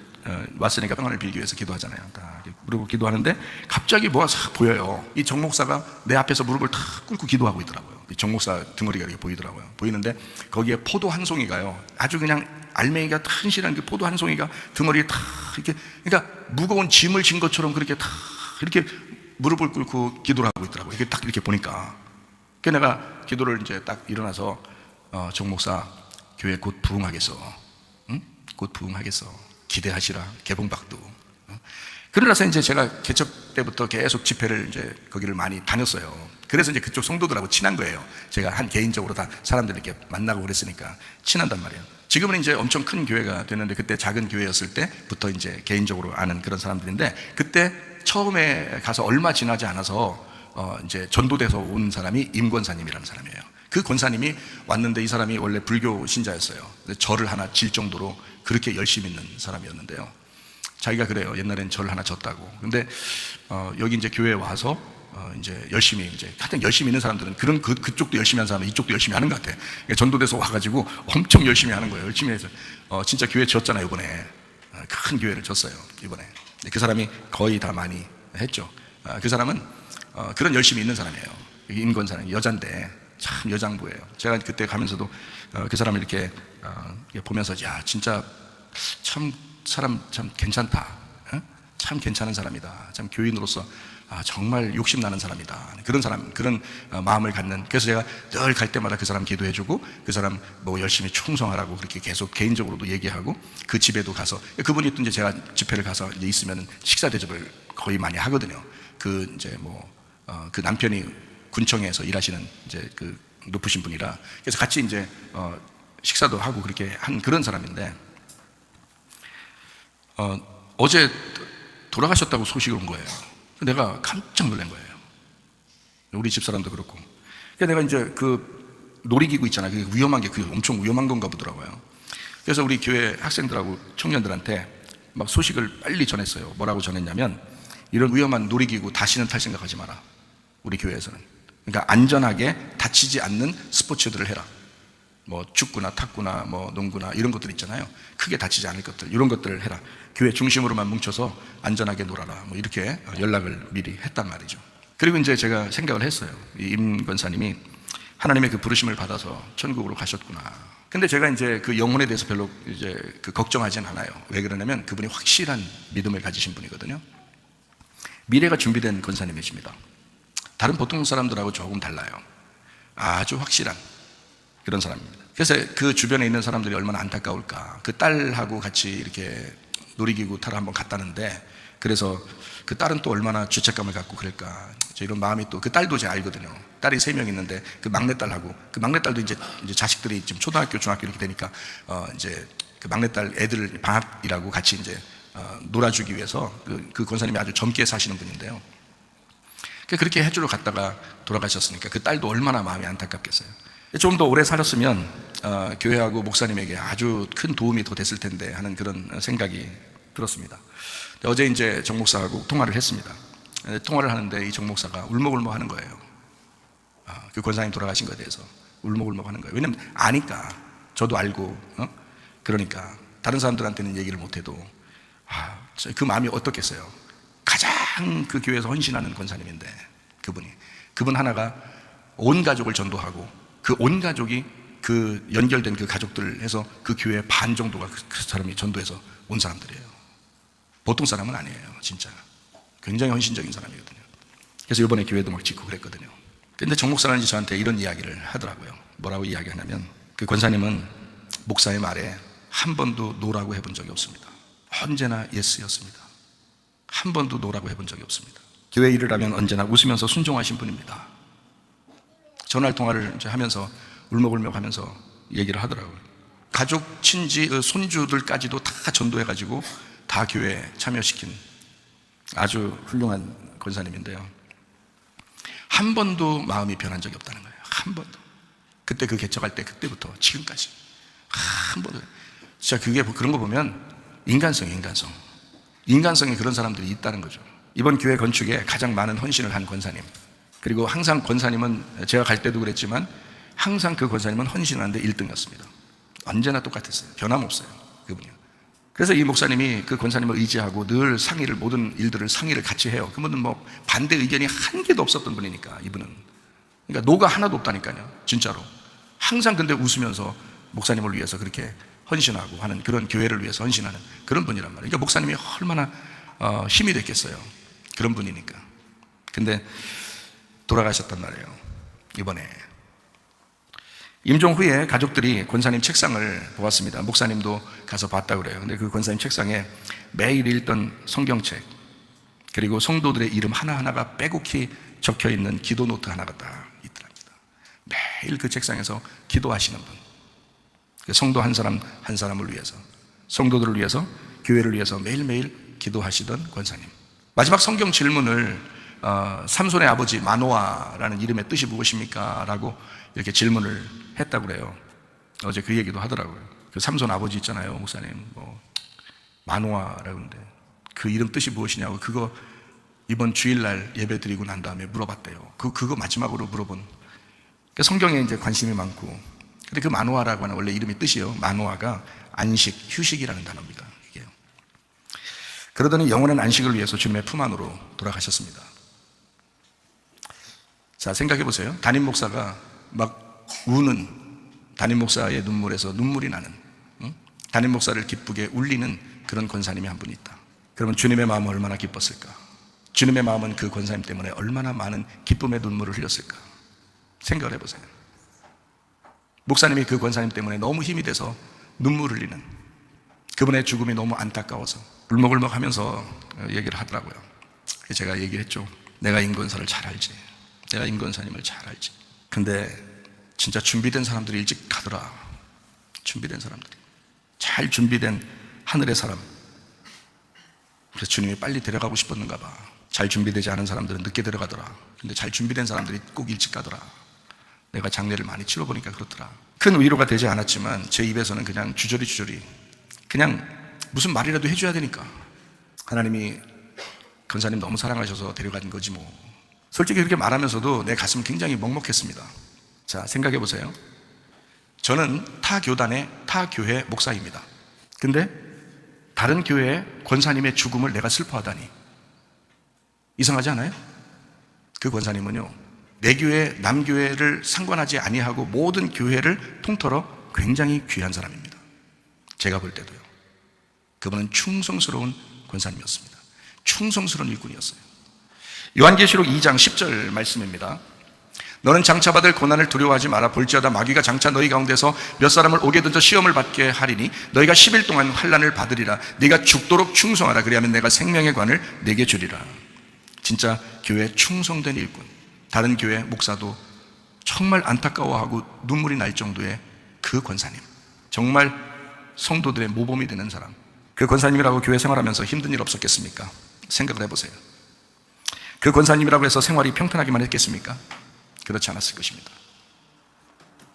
왔으니까 평안을 빌기 위해서 기도하잖아요. 딱 무릎을 기도하는데 갑자기 뭐가 싹 보여요. 이 정 목사가 내 앞에서 무릎을 탁 꿇고 기도하고 있더라고요. 이 정 목사 등어리가 이렇게 보이더라고요. 보이는데 거기에 포도 한 송이가요, 아주 그냥 알맹이가 튼실한 그 포도 한 송이가 등어리에 탁 이렇게, 그러니까 무거운 짐을 진 것처럼 그렇게 탁 이렇게 무릎을 꿇고 기도를 하고 있더라고요. 이게 딱 이렇게 보니까. 그래서 내가 기도를 이제 딱 일어나서 정 목사 교회 곧 부흥하겠어. 응? 곧 부흥하겠어. 기대하시라. 개봉박도. 그러나서 이제 제가 개척 때부터 계속 집회를 이제 거기를 많이 다녔어요. 그래서 이제 그쪽 성도들하고 친한 거예요. 제가 한 개인적으로 다 사람들 이렇게 만나고 그랬으니까 친한단 말이에요. 지금은 이제 엄청 큰 교회가 됐는데, 그때 작은 교회였을 때부터 이제 개인적으로 아는 그런 사람들인데, 그때 처음에 가서 얼마 지나지 않아서 이제 전도돼서 온 사람이 임권사님이라는 사람이에요. 그 권사님이 왔는데, 이 사람이 원래 불교 신자였어요. 절을 하나 질 정도로 그렇게 열심히 있는 사람이었는데요. 자기가 그래요. 옛날엔 절을 하나 졌다고. 근데 여기 이제 교회에 와서 이제 열심히 이제 하여튼 열심히 있는 사람들은 그쪽도 열심히 하는 사람은 이쪽도 열심히 하는 것 같아. 그러니까 전도돼서 와가지고 엄청 열심히 하는 거예요. 열심히 해서 진짜 교회 졌잖아요 이번에. 큰 교회를 졌어요 이번에. 그 사람이 거의 다 많이 했죠. 그 사람은 그런 열심히 있는 사람이에요. 임권사는 여잔데 참 여장부예요. 제가 그때 가면서도 그 사람을 이렇게 보면서 야 진짜 참 사람 참 괜찮다. 참 괜찮은 사람이다. 참 교인으로서 정말 욕심나는 사람이다. 그런 사람, 그런 마음을 갖는. 그래서 제가 늘 갈 때마다 그 사람 기도해주고 그 사람 뭐 열심히 충성하라고 그렇게 계속 개인적으로도 얘기하고 그 집에도 가서 그분이 또 이제 제가 집회를 가서 이제 있으면 식사 대접을 거의 많이 하거든요. 그 이제 그 남편이 군청에서 일하시는 이제 그 높으신 분이라 그래서 같이 이제 식사도 하고 그렇게 한 그런 사람인데 어제 돌아가셨다고 소식이 온 거예요. 내가 깜짝 놀란 거예요. 우리 집사람도 그렇고. 내가 이제 그 놀이기구 있잖아요. 그게 위험한 게 엄청 위험한 건가 보더라고요. 그래서 우리 교회 학생들하고 청년들한테 막 소식을 빨리 전했어요. 뭐라고 전했냐면 이런 위험한 놀이기구 다시는 탈 생각하지 마라. 우리 교회에서는. 그러니까 안전하게 다치지 않는 스포츠들을 해라. 뭐 축구나 탁구나 뭐 농구나 이런 것들 있잖아요. 크게 다치지 않을 것들 이런 것들을 해라. 교회 중심으로만 뭉쳐서 안전하게 놀아라. 뭐 이렇게 연락을 미리 했단 말이죠. 그리고 이제 제가 생각을 했어요. 임 권사님이 하나님의 그 부르심을 받아서 천국으로 가셨구나. 근데 제가 이제 그 영혼에 대해서 별로 이제 걱정하진 않아요. 왜 그러냐면 그분이 확실한 믿음을 가지신 분이거든요. 미래가 준비된 권사님이십니다. 다른 보통 사람들하고 조금 달라요. 아주 확실한 그런 사람입니다. 그래서 그 주변에 있는 사람들이 얼마나 안타까울까. 그 딸하고 같이 이렇게 놀이기구 타러 한번 갔다는데 그래서 그 딸은 또 얼마나 죄책감을 갖고 그럴까. 이런 마음이 또 그 딸도 제가 알거든요. 딸이 3명 있는데 그 막내딸하고 그 막내딸도 이제 자식들이 지금 초등학교, 중학교 이렇게 되니까 이제 그 막내딸 애들 방학이라고 같이 이제 놀아주기 위해서 그 권사님이 아주 젊게 사시는 분인데요. 그렇게 해주러 갔다가 돌아가셨으니까 그 딸도 얼마나 마음이 안타깝겠어요. 좀 더 오래 살았으면 교회하고 목사님에게 아주 큰 도움이 더 됐을 텐데 하는 그런 생각이 들었습니다. 어제 이제 정 목사하고 통화를 했습니다. 통화를 하는데 이 정 목사가 울먹울먹 하는 거예요. 그 권사님 돌아가신 것에 대해서 울먹울먹 하는 거예요. 왜냐면 아니까. 저도 알고 그러니까 다른 사람들한테는 얘기를 못해도 그 마음이 어떻겠어요. 가장 그 교회에서 헌신하는 권사님인데 그분 하나가 온 가족을 전도하고 그 온 가족이 그 연결된 그 가족들을 해서 그 교회 반 정도가 그 사람이 전도해서 온 사람들이에요. 보통 사람은 아니에요. 진짜 굉장히 헌신적인 사람이거든요. 그래서 이번에 교회도 막 짓고 그랬거든요. 근데 정 목사는 저한테 이런 이야기를 하더라고요. 뭐라고 이야기하냐면 그 권사님은 목사의 말에 한 번도 노라고 해본 적이 없습니다. 언제나 예스였습니다. 한 번도 노라고 해본 적이 없습니다. 교회 일을 하면 언제나 웃으면서 순종하신 분입니다. 전화통화를 이제 하면서 울먹울먹 하면서 얘기를 하더라고요. 가족, 친지, 손주들까지도 다 전도해가지고 다 교회에 참여시킨 아주 훌륭한 권사님인데요. 한 번도 마음이 변한 적이 없다는 거예요. 한 번도. 그때 그 개척할 때 그때부터 지금까지 한 번도. 진짜 그게 그런 거 보면 인간성이 그런 사람들이 있다는 거죠. 이번 교회 건축에 가장 많은 헌신을 한 권사님, 그리고 항상 권사님은 제가 갈 때도 그랬지만 항상 그 권사님은 헌신하는데 1등이었습니다. 언제나 똑같았어요. 변함없어요. 그분이요. 그래서 이 목사님이 그 권사님을 의지하고 늘 모든 일들을 상의를 같이 해요. 그분은 뭐 반대 의견이 한 개도 없었던 분이니까 이분은. 그러니까 노가 하나도 없다니까요. 진짜로. 항상 근데 웃으면서 목사님을 위해서 그렇게 헌신하고 하는 그런 교회를 위해서 헌신하는 그런 분이란 말이에요. 그러니까 목사님이 얼마나 힘이 됐겠어요. 그런 분이니까. 근데 돌아가셨단 말이에요. 이번에. 임종 후에 가족들이 권사님 책상을 보았습니다. 목사님도 가서 봤다고 그래요. 근데 그 권사님 책상에 매일 읽던 성경책, 그리고 성도들의 이름 하나하나가 빼곡히 적혀 있는 기도 노트 하나가 딱 있더랍니다. 매일 그 책상에서 기도하시는 분. 그 성도 한 사람 한 사람을 위해서, 성도들을 위해서, 교회를 위해서 매일매일 기도하시던 권사님. 마지막 성경 질문을 삼손의 아버지 마노아라는 이름의 뜻이 무엇입니까? 라고 이렇게 질문을 했다고 그래요. 어제 그 얘기도 하더라고요. 그 삼손 아버지 있잖아요, 목사님. 마노아라고 하는데 그 이름 뜻이 무엇이냐고 그거 이번 주일날 예배 드리고 난 다음에 물어봤대요. 그거 마지막으로 물어본. 그러니까 성경에 이제 관심이 많고. 근데 그 마노아라고 하는 원래 이름이 뜻이에요. 마노아가 안식, 휴식이라는 단어입니다. 이게요. 그러더니 영원한 안식을 위해서 주님의 품 안으로 돌아가셨습니다. 자, 생각해 보세요. 담임 목사가 막 우는, 담임 목사의 눈물에서 눈물이 나는, 담임 목사를 기쁘게 울리는 그런 권사님이 한 분 있다. 그러면 주님의 마음은 얼마나 기뻤을까? 주님의 마음은 그 권사님 때문에 얼마나 많은 기쁨의 눈물을 흘렸을까? 생각을 해보세요. 목사님이 그 권사님 때문에 너무 힘이 돼서 눈물 흘리는, 그분의 죽음이 너무 안타까워서 울먹울먹 하면서 얘기를 하더라고요. 제가 얘기를 했죠. 내가 임권사를 잘 알지. 내가 임권사님을 잘 알지. 근데 진짜 준비된 사람들이 일찍 가더라. 준비된 사람들이. 잘 준비된 하늘의 사람. 그래서 주님이 빨리 데려가고 싶었는가 봐. 잘 준비되지 않은 사람들은 늦게 데려가더라. 근데 잘 준비된 사람들이 꼭 일찍 가더라. 내가 장례를 많이 치러보니까 그렇더라. 큰 위로가 되지 않았지만 제 입에서는 그냥 주저리 그냥 무슨 말이라도 해줘야 되니까. 하나님이 권사님 너무 사랑하셔서 데려간 거지 뭐. 솔직히 그렇게 말하면서도 내 가슴은 굉장히 먹먹했습니다. 자, 생각해 보세요. 저는 타 교단의 타 교회 목사입니다. 근데 다른 교회의 권사님의 죽음을 내가 슬퍼하다니 이상하지 않아요? 그 권사님은요, 내 교회, 남교회를 상관하지 아니하고 모든 교회를 통틀어 굉장히 귀한 사람입니다. 제가 볼 때도요. 그분은 충성스러운 권사님이었습니다. 충성스러운 일꾼이었어요. 요한계시록 2장 10절 말씀입니다. 너는 장차받을 고난을 두려워하지 마라. 볼지어다 마귀가 장차 너희 가운데서 몇 사람을 옥에 던져 시험을 받게 하리니 너희가 10일 동안 환난을 받으리라. 네가 죽도록 충성하라. 그리하면 내가 생명의 관을 네게 주리라. 진짜 교회에 충성된 일꾼, 다른 교회 목사도 정말 안타까워하고 눈물이 날 정도의 그 권사님, 정말 성도들의 모범이 되는 사람. 그 권사님이라고 교회 생활하면서 힘든 일 없었겠습니까? 생각을 해보세요. 그 권사님이라고 해서 생활이 평탄하기만 했겠습니까? 그렇지 않았을 것입니다.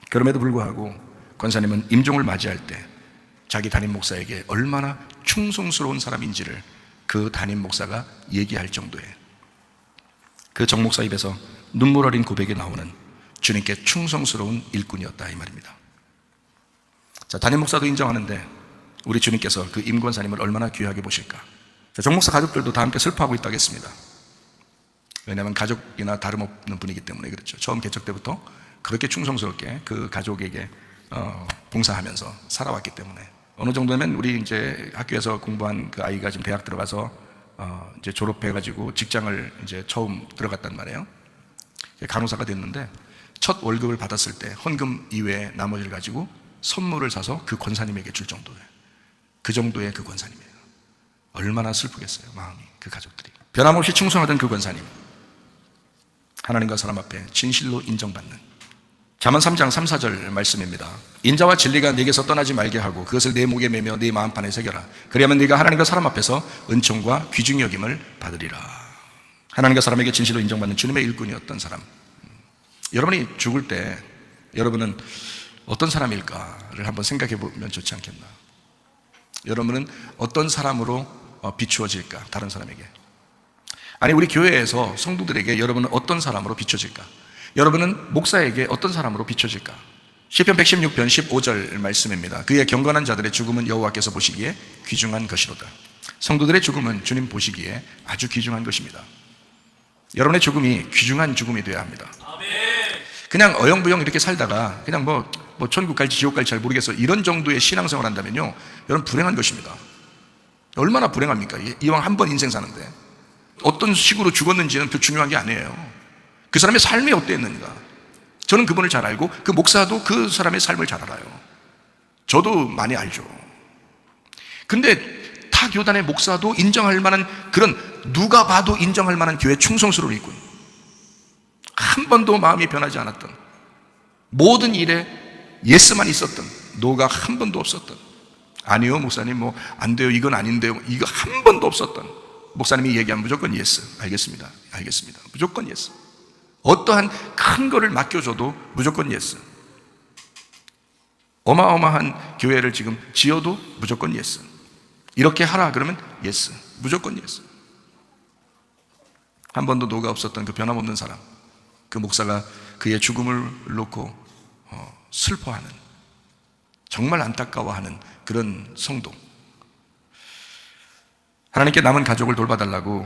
그럼에도 불구하고 권사님은 임종을 맞이할 때 자기 담임 목사에게 얼마나 충성스러운 사람인지를 그 담임 목사가 얘기할 정도의, 그 정 목사 입에서 눈물 어린 고백이 나오는 주님께 충성스러운 일꾼이었다, 이 말입니다. 자, 담임 목사도 인정하는데 우리 주님께서 그 임 권사님을 얼마나 귀하게 보실까? 자, 정 목사 가족들도 다 함께 슬퍼하고 있다겠습니다. 왜냐하면 가족이나 다름없는 분이기 때문에 그렇죠. 처음 개척 때부터 그렇게 충성스럽게 그 가족에게 봉사하면서 살아왔기 때문에 어느 정도면 우리 이제 학교에서 공부한 그 아이가 지금 대학 들어가서 이제 졸업해가지고 직장을 이제 처음 들어갔단 말이에요. 간호사가 됐는데 첫 월급을 받았을 때 헌금 이외에 나머지를 가지고 선물을 사서 그 권사님에게 줄 정도예요. 그 정도의 그 권사님이에요. 얼마나 슬프겠어요, 마음이, 그 가족들이. 변함없이 충성하던 그 권사님, 하나님과 사람 앞에 진실로 인정받는. 잠언 3장 3, 4절 말씀입니다. 인자와 진리가 네게서 떠나지 말게 하고 그것을 내 목에 매며 네 마음판에 새겨라. 그리하면 네가 하나님과 사람 앞에서 은총과 귀중히 여김을 받으리라. 하나님과 사람에게 진실로 인정받는 주님의 일꾼이었던 사람. 여러분이 죽을 때 여러분은 어떤 사람일까를 한번 생각해 보면 좋지 않겠나. 여러분은 어떤 사람으로 비추어질까, 다른 사람에게. 아니, 우리 교회에서 성도들에게 여러분은 어떤 사람으로 비춰질까? 여러분은 목사에게 어떤 사람으로 비춰질까? 시편 116편 15절 말씀입니다. 그의 경건한 자들의 죽음은 여호와께서 보시기에 귀중한 것이로다. 성도들의 죽음은 주님 보시기에 아주 귀중한 것입니다. 여러분의 죽음이 귀중한 죽음이 되어야 합니다. 그냥 어영부영 이렇게 살다가 그냥 뭐 천국 갈지 지옥 갈지 잘 모르겠어, 이런 정도의 신앙생활 한다면요, 여러분 불행한 것입니다. 얼마나 불행합니까? 이왕 한 번 인생 사는데 어떤 식으로 죽었는지는 별 중요한 게 아니에요. 그 사람의 삶이 어땠는가. 저는 그분을 잘 알고 그 목사도 그 사람의 삶을 잘 알아요. 저도 많이 알죠. 근데 타 교단의 목사도 인정할 만한, 그런 누가 봐도 인정할 만한 교회 충성스러운 일꾼, 한 번도 마음이 변하지 않았던, 모든 일에 예스만 있었던, 노가 한 번도 없었던, 아니요 목사님 뭐 안 돼요, 이건 아닌데요, 이거 한 번도 없었던 목사님이 얘기하면 무조건 예스, 알겠습니다, 무조건 예스. 어떠한 큰 거를 맡겨줘도 무조건 예스. 어마어마한 교회를 지금 지어도 무조건 예스. 이렇게 하라 그러면 예스, 무조건 예스. 한 번도 노가 없었던 그 변함없는 사람, 그 목사가 그의 죽음을 놓고 슬퍼하는, 정말 안타까워하는 그런 성도, 하나님께 남은 가족을 돌봐달라고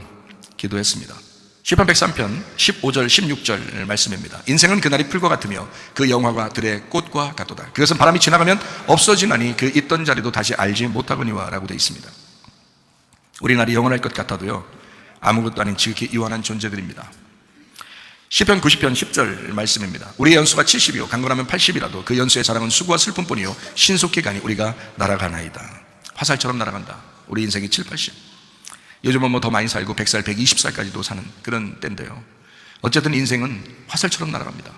기도했습니다. 시편 103편 15절 16절 말씀입니다. 인생은 그날이 풀과 같으며 그 영화가 들의 꽃과 같도다. 그것은 바람이 지나가면 없어지나니 그 있던 자리도 다시 알지 못하거니와 라고 되어 있습니다. 우리 날이 영원할 것 같아도요, 아무것도 아닌 지극히 유한한 존재들입니다. 시편 90편 10절 말씀입니다. 우리의 연수가 70이요 강건하면 80이라도 그 연수의 자랑은 수고와 슬픔뿐이요 신속히 가니 우리가 날아가나이다. 화살처럼 날아간다. 우리 인생이 7, 80. 요즘은 뭐 더 많이 살고 100살, 120살까지도 사는 그런 때인데요, 어쨌든 인생은 화살처럼 날아갑니다.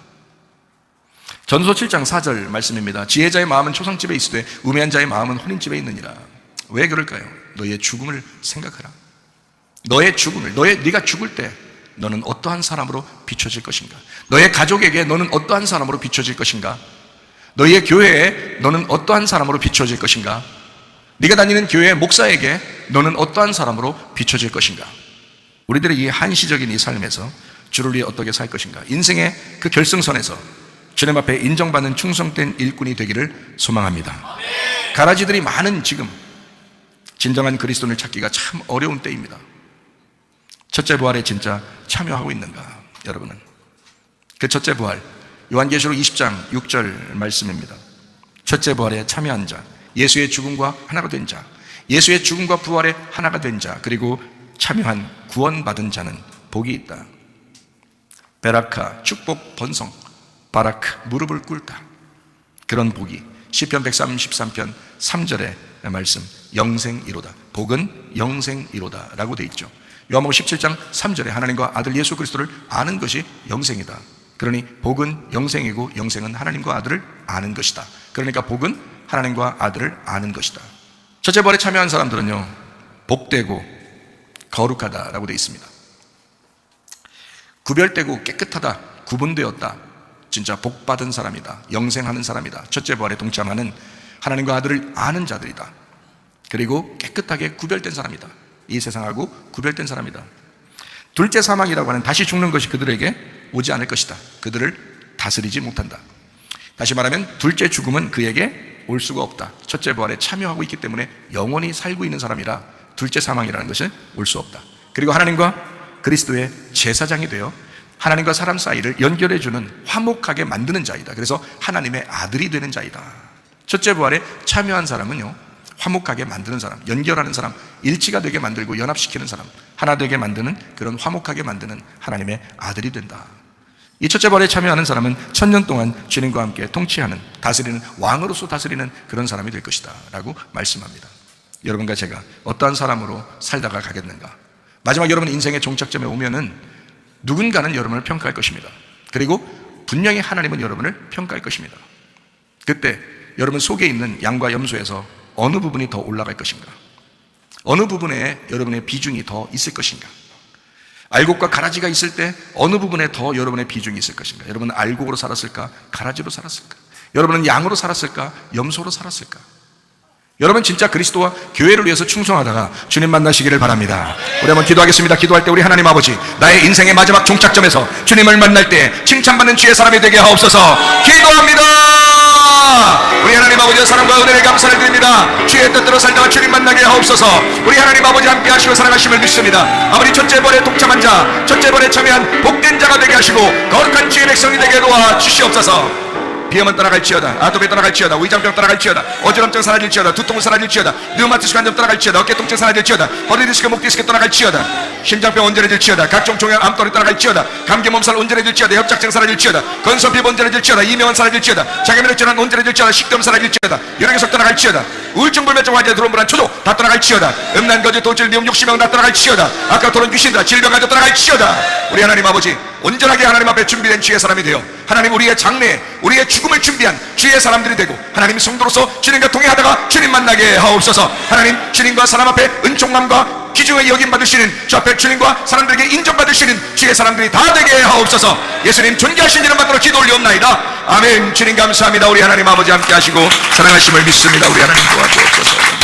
전서 7장 4절 말씀입니다. 지혜자의 마음은 초상집에 있으되 우매한 자의 마음은 혼인집에 있느니라. 왜 그럴까요? 너의 죽음을 생각하라. 너의 죽음을, 네가 죽을 때 너는 어떠한 사람으로 비춰질 것인가? 너의 가족에게 너는 어떠한 사람으로 비춰질 것인가? 너의 교회에 너는 어떠한 사람으로 비춰질 것인가? 네가 다니는 교회 목사에게 너는 어떠한 사람으로 비춰질 것인가? 우리들의 이 한시적인 이 삶에서 주를 위해 어떻게 살 것인가? 인생의 그 결승선에서 주님 앞에 인정받는 충성된 일꾼이 되기를 소망합니다. 가라지들이 많은 지금 진정한 그리스도인을 찾기가 참 어려운 때입니다. 첫째 부활에 진짜 참여하고 있는가? 여러분은 그 첫째 부활, 요한계시록 20장 6절 말씀입니다. 첫째 부활에 참여한 자, 예수의 죽음과 하나가 된 자, 예수의 죽음과 부활에 하나가 된 자, 그리고 참여한 구원받은 자는 복이 있다. 베라카, 축복, 번성, 바라크, 무릎을 꿇다. 그런 복이 시편 133편 3절의 말씀, 영생이로다. 복은 영생이로다 라고 되어 있죠. 요한복음 17장 3절에 하나님과 아들 예수 그리스도를 아는 것이 영생이다. 그러니 복은 영생이고 영생은 하나님과 아들을 아는 것이다. 그러니까 복은 하나님과 아들을 아는 것이다. 첫째 부활에 참여한 사람들은요, 복되고 거룩하다라고 되어 있습니다. 구별되고 깨끗하다, 구분되었다, 진짜 복받은 사람이다, 영생하는 사람이다. 첫째 부활에 동참하는 하나님과 아들을 아는 자들이다. 그리고 깨끗하게 구별된 사람이다. 이 세상하고 구별된 사람이다. 둘째 사망이라고 하는 다시 죽는 것이 그들에게 오지 않을 것이다. 그들을 다스리지 못한다. 다시 말하면 둘째 죽음은 그에게 올 수가 없다. 첫째 부활에 참여하고 있기 때문에 영원히 살고 있는 사람이라 둘째 사망이라는 것은 올 수 없다. 그리고 하나님과 그리스도의 제사장이 되어 하나님과 사람 사이를 연결해주는, 화목하게 만드는 자이다. 그래서 하나님의 아들이 되는 자이다. 첫째 부활에 참여한 사람은요, 화목하게 만드는 사람, 연결하는 사람, 일치가 되게 만들고 연합시키는 사람, 하나 되게 만드는, 그런 화목하게 만드는 하나님의 아들이 된다. 이 첫째 부활에 참여하는 사람은 1000년 동안 주님과 함께 통치하는, 다스리는, 왕으로서 다스리는 그런 사람이 될 것이다 라고 말씀합니다. 여러분과 제가 어떠한 사람으로 살다가 가겠는가? 마지막 여러분 인생의 종착점에 오면은 누군가는 여러분을 평가할 것입니다. 그리고 분명히 하나님은 여러분을 평가할 것입니다. 그때 여러분 속에 있는 양과 염소에서 어느 부분이 더 올라갈 것인가? 어느 부분에 여러분의 비중이 더 있을 것인가? 알곡과 가라지가 있을 때 어느 부분에 더 여러분의 비중이 있을 것인가? 여러분은 알곡으로 살았을까? 가라지로 살았을까? 여러분은 양으로 살았을까? 염소로 살았을까? 여러분 진짜 그리스도와 교회를 위해서 충성하다가 주님 만나시기를 바랍니다. 우리 한번 기도하겠습니다. 기도할 때 우리 하나님 아버지, 나의 인생의 마지막 종착점에서 주님을 만날 때 칭찬받는 주의 사람이 되게 하옵소서. 기도합니다. 우리 하나님 아버지의 사랑과 은혜를 감사를 드립니다. 주의 뜻대로 살다가 주님 만나게 하옵소서. 우리 하나님 아버지 함께 하시고 사랑하심을 믿습니다. 아버지 첫째 부활에 동참한 자, 첫째 부활에 참여한 복된 자가 되게 하시고 거룩한 주의 백성이 되게 도와 주시옵소서. 비염은 떠나갈지어다, 아토피 떠나갈지어다, 위장병 떠나갈지어다, 어지럼증 사라질지어다, 두통은 사라질지어다, 류마티스 관절 떠나갈지어다, 어깨통증 사라질지어다, 허리디스크, 목디스크 떠나갈지어다, 심장병 온전해질지어다, 각종 종양 암돌이 떠나갈지어다, 감기 몸살 온전해질지어다, 협착증 사라질지어다, 건선피 온전해질지어다, 이명은 사라질지어다, 자기면역 질환 온전해질지어다, 식도염 사라질지어다, 혈액계속 떠나갈지어다, 우울증 불면증 환자 드론 불안 초조 다 떠나갈지어다, 음란 거짓 도질 미움 욕심명 다 떠나갈지어다, 아까 토론 귀신들 질병 가져 떠나갈지어다. 우리 하나님 아버지 온전하게 하나님 앞에 준비된 주의 사람이 되어 하나님 우리의 장래, 우리의 죽음을 준비한 주의 사람들이 되고 하나님 성도로서 주님과 동행하다가 주님 만나게 하옵소서. 하나님 주님과 사람 앞에 은총함과 기중에 여김받으시는 주 앞에 주님과 사람들에게 인정받으시는 주의 사람들이 다 되게 하옵소서. 예수님 존귀하신 이름 받들어 기도 올리옵나이다. 아멘. 주님 감사합니다. 우리 하나님 아버지 함께 하시고 사랑하심을 믿습니다. 우리 하나님 도와주옵소서.